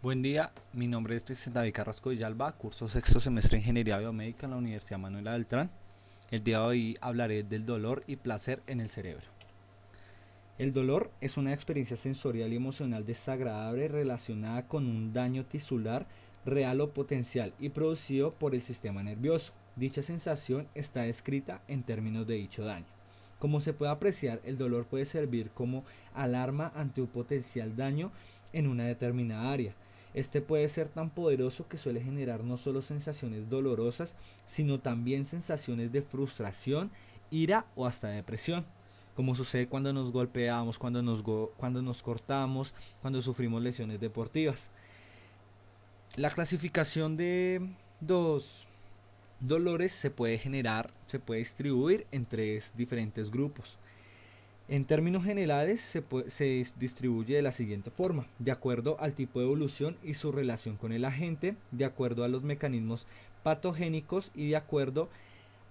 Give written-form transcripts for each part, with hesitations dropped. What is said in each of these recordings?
Buen día, mi nombre es Cristian David Carrasco Villalba, curso sexto semestre de Ingeniería Biomédica en la Universidad Manuela Beltrán. El día de hoy hablaré del dolor y placer en el cerebro. El dolor es una experiencia sensorial y emocional desagradable relacionada con un daño tisular real o potencial y producido por el sistema nervioso. Dicha sensación está descrita en términos de dicho daño. Como se puede apreciar, el dolor puede servir como alarma ante un potencial daño en una determinada área. Este puede ser tan poderoso que suele generar no solo sensaciones dolorosas, sino también sensaciones de frustración, ira o hasta depresión, como sucede cuando nos golpeamos, cuando nos cortamos, cuando sufrimos lesiones deportivas. La clasificación de los dolores se puede distribuir en tres diferentes grupos. En términos generales, se distribuye de la siguiente forma, de acuerdo al tipo de evolución y su relación con el agente, de acuerdo a los mecanismos patogénicos y de acuerdo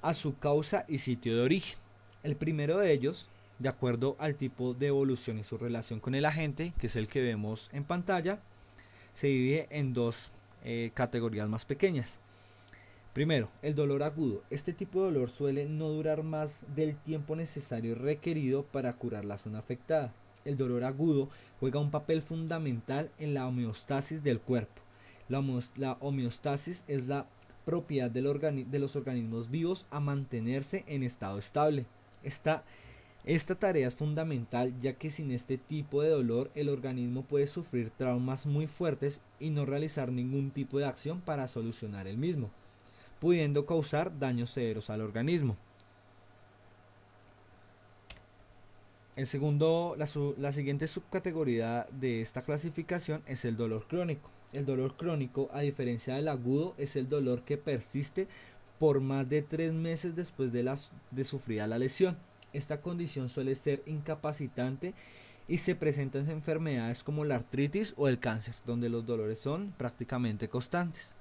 a su causa y sitio de origen. El primero de ellos, de acuerdo al tipo de evolución y su relación con el agente, que es el que vemos en pantalla, se divide en dos categorías más pequeñas. Primero, el dolor agudo. Este tipo de dolor suele no durar más del tiempo necesario requerido para curar la zona afectada. El dolor agudo juega un papel fundamental en la homeostasis del cuerpo. La homeostasis es la propiedad de los organismos vivos a mantenerse en estado estable. Esta, esta tarea es fundamental ya que sin este tipo de dolor el organismo puede sufrir traumas muy fuertes y no realizar ningún tipo de acción para solucionar el mismo, pudiendo causar daños severos al organismo. La siguiente subcategoría de esta clasificación es el dolor crónico. El dolor crónico, a diferencia del agudo, es el dolor que persiste por más de 3 meses después de sufrir la lesión. Esta condición suele ser incapacitante y se presenta en enfermedades como la artritis o el cáncer, donde los dolores son prácticamente constantes.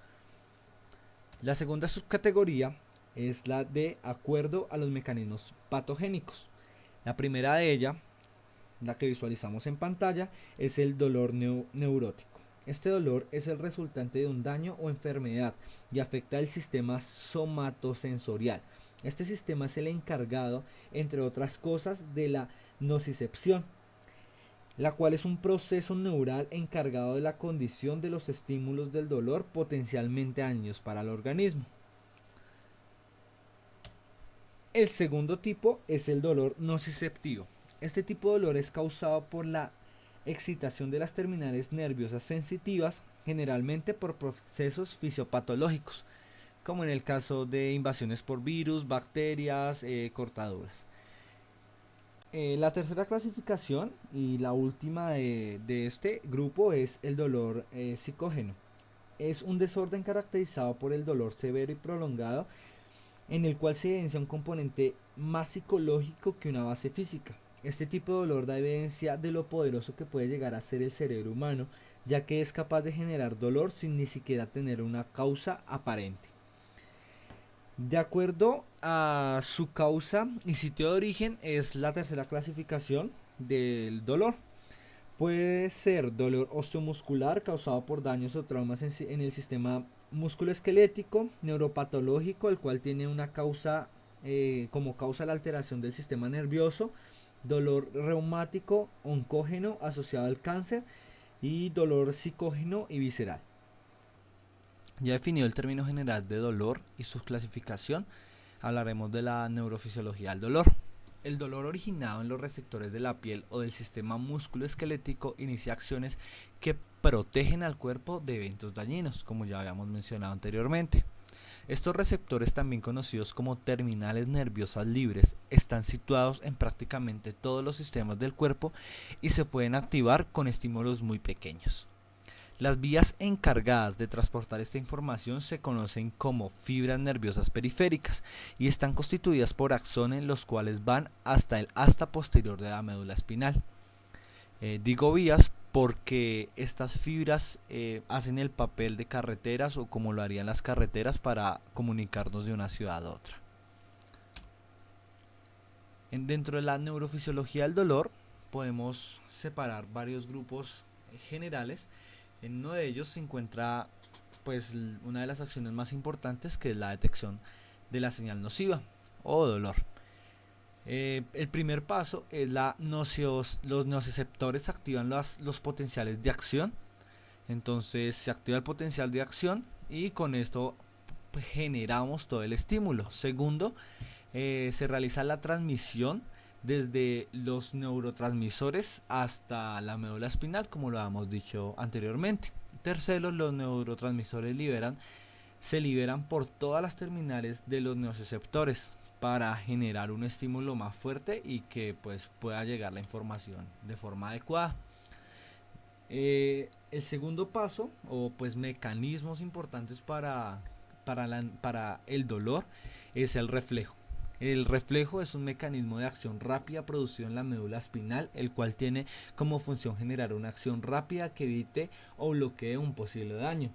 La segunda subcategoría es la de acuerdo a los mecanismos patogénicos. La primera de ellas, la que visualizamos en pantalla, es el dolor neurótico. Este dolor es el resultante de un daño o enfermedad y afecta el sistema somatosensorial. Este sistema es el encargado, entre otras cosas, de la nocicepción, la cual es un proceso neural encargado de la condición de los estímulos del dolor potencialmente dañinos para el organismo. El segundo tipo es el dolor nociceptivo. Este tipo de dolor es causado por la excitación de las terminales nerviosas sensitivas, generalmente por procesos fisiopatológicos, como en el caso de invasiones por virus, bacterias, cortaduras. La tercera clasificación y la última de este grupo es el dolor psicógeno. Es un desorden caracterizado por el dolor severo y prolongado en el cual se evidencia un componente más psicológico que una base física. Este tipo de dolor da evidencia de lo poderoso que puede llegar a ser el cerebro humano, ya que es capaz de generar dolor sin ni siquiera tener una causa aparente. De acuerdo a su causa y sitio de origen es la tercera clasificación del dolor. Puede ser dolor osteomuscular causado por daños o traumas en el sistema musculoesquelético, neuropatológico, el cual tiene una causa como causa la alteración del sistema nervioso, dolor reumático, oncógeno asociado al cáncer y dolor psicógeno y visceral. Ya definido el término general de dolor y su clasificación, hablaremos de la neurofisiología del dolor. El dolor originado en los receptores de la piel o del sistema musculoesquelético inicia acciones que protegen al cuerpo de eventos dañinos, como ya habíamos mencionado anteriormente. Estos receptores, también conocidos como terminales nerviosas libres, están situados en prácticamente todos los sistemas del cuerpo y se pueden activar con estímulos muy pequeños. Las vías encargadas de transportar esta información se conocen como fibras nerviosas periféricas y están constituidas por axones, los cuales van hasta el asta posterior de la médula espinal. Digo vías porque estas fibras hacen el papel de carreteras, o como lo harían las carreteras, para comunicarnos de una ciudad a otra. Dentro de la neurofisiología del dolor podemos separar varios grupos generales, En uno de ellos se encuentra pues una de las acciones más importantes, que es la detección de la señal nociva o dolor. El primer paso es los nociceptores activan los potenciales de acción. Entonces se activa el potencial de acción y con esto pues, generamos todo el estímulo. Segundo, se realiza la transmisión desde los neurotransmisores hasta la médula espinal, como lo habíamos dicho anteriormente. Tercero, los neurotransmisores se liberan por todas las terminales de los nociceptores para generar un estímulo más fuerte y que pues pueda llegar la información de forma adecuada. El segundo paso, o pues mecanismos importantes para el dolor, es el reflejo. El reflejo es un mecanismo de acción rápida producido en la médula espinal, el cual tiene como función generar una acción rápida que evite o bloquee un posible daño.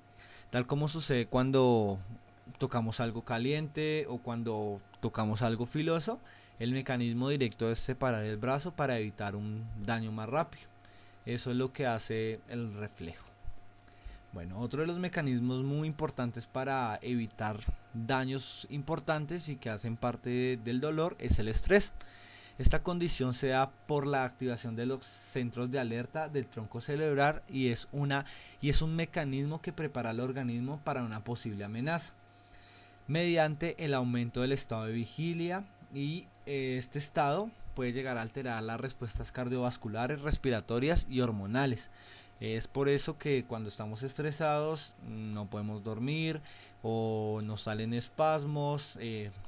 Tal como sucede cuando tocamos algo caliente o cuando tocamos algo filoso, el mecanismo directo es separar el brazo para evitar un daño más rápido. Eso es lo que hace el reflejo. Bueno, otro de los mecanismos muy importantes para evitar daños importantes y que hacen parte del dolor es el estrés. Esta condición se da por la activación de los centros de alerta del tronco cerebral y es un mecanismo que prepara al organismo para una posible amenaza mediante el aumento del estado de vigilia, y este estado puede llegar a alterar las respuestas cardiovasculares, respiratorias y hormonales. Es por eso que cuando estamos estresados no podemos dormir o nos salen espasmos,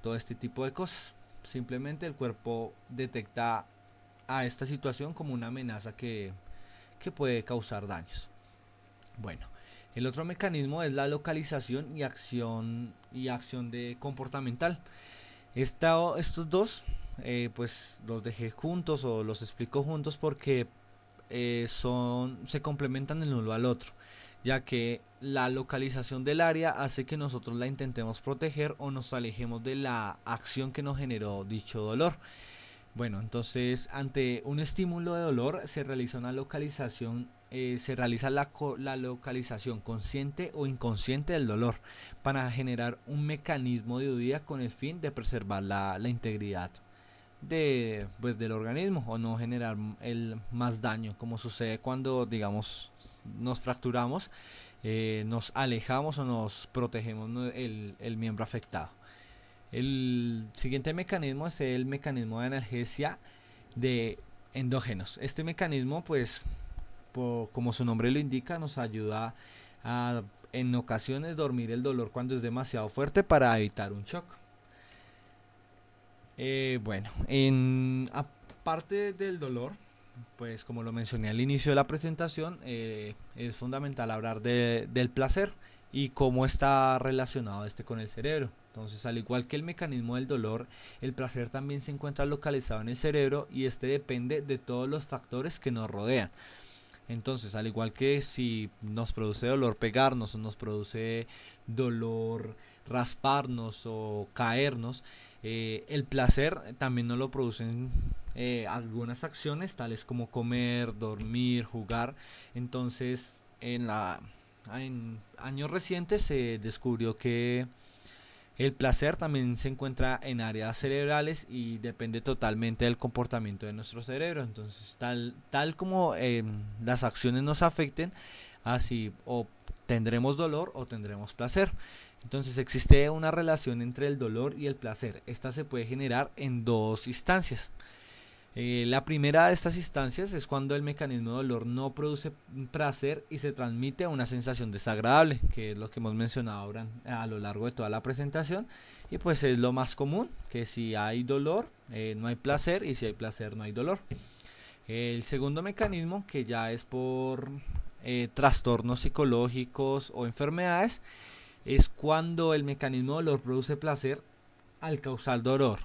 todo este tipo de cosas. Simplemente el cuerpo detecta a esta situación como una amenaza que puede causar daños. Bueno, el otro mecanismo es la localización y acción de comportamental. Estos dos pues los dejé juntos o los explico juntos porque se complementan el uno al otro, ya que la localización del área hace que nosotros la intentemos proteger o nos alejemos de la acción que nos generó dicho dolor. Bueno, entonces ante un estímulo de dolor se realiza una localización, se realiza la localización consciente o inconsciente del dolor para generar un mecanismo de huida con el fin de preservar la integridad del organismo o no generar el más daño, como sucede cuando digamos nos fracturamos, nos alejamos o nos protegemos el miembro afectado. El siguiente mecanismo es el mecanismo de analgesia de endógenos. Este mecanismo, pues, como su nombre lo indica, nos ayuda a en ocasiones dormir el dolor cuando es demasiado fuerte para evitar un shock. Bueno, aparte del dolor, pues como lo mencioné al inicio de la presentación, es fundamental hablar del placer y cómo está relacionado este con el cerebro. Entonces, al igual que el mecanismo del dolor, el placer también se encuentra localizado en el cerebro y este depende de todos los factores que nos rodean. Entonces, al igual que si nos produce dolor pegarnos o nos produce dolor rasparnos o caernos, el placer también nos lo producen algunas acciones tales como comer, dormir, jugar. Entonces, en años recientes se descubrió que el placer también se encuentra en áreas cerebrales y depende totalmente del comportamiento de nuestro cerebro. Entonces, tal como las acciones nos afecten, así o tendremos dolor o tendremos placer. Entonces existe una relación entre el dolor y el placer. Esta se puede generar en dos instancias. La primera de estas instancias es cuando el mecanismo de dolor no produce placer y se transmite una sensación desagradable, que es lo que hemos mencionado ahora a lo largo de toda la presentación. Y pues es lo más común, que si hay dolor no hay placer y si hay placer no hay dolor. El segundo mecanismo, que ya es por trastornos psicológicos o enfermedades, es cuando el mecanismo de dolor produce placer al causar dolor.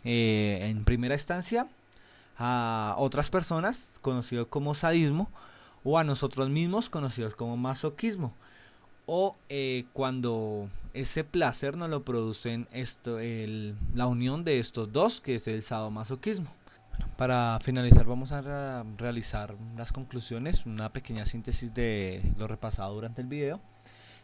En primera instancia a otras personas, conocido como sadismo, o a nosotros mismos, conocidos como masoquismo, o cuando ese placer nos lo producen la unión de estos dos, que es el sadomasoquismo. Para finalizar vamos a realizar las conclusiones, una pequeña síntesis de lo repasado durante el video.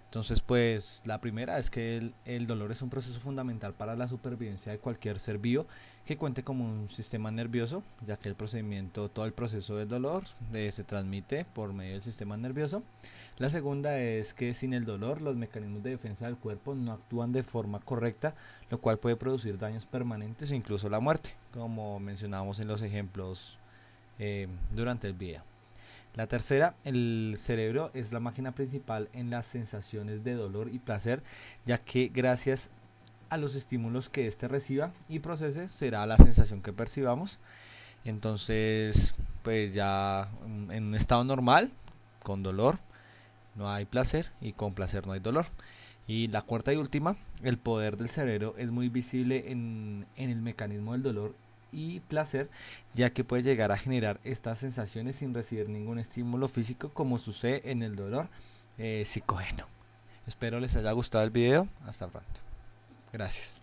Entonces, pues la primera es que el dolor es un proceso fundamental para la supervivencia de cualquier ser vivo que cuente con un sistema nervioso, ya que todo el proceso del dolor se transmite por medio del sistema nervioso. La segunda es que sin el dolor los mecanismos de defensa del cuerpo no actúan de forma correcta, lo cual puede producir daños permanentes e incluso la muerte, como mencionábamos en los ejemplos durante el video. La tercera, el cerebro es la máquina principal en las sensaciones de dolor y placer, ya que gracias a los estímulos que éste reciba y procese será la sensación que percibamos. Entonces, pues ya en un estado normal, con dolor no hay placer y con placer no hay dolor. Y la cuarta y última, el poder del cerebro es muy visible en el mecanismo del dolor y placer, ya que puede llegar a generar estas sensaciones sin recibir ningún estímulo físico, como sucede en el dolor psicógeno. Espero les haya gustado el video. Hasta pronto. Gracias.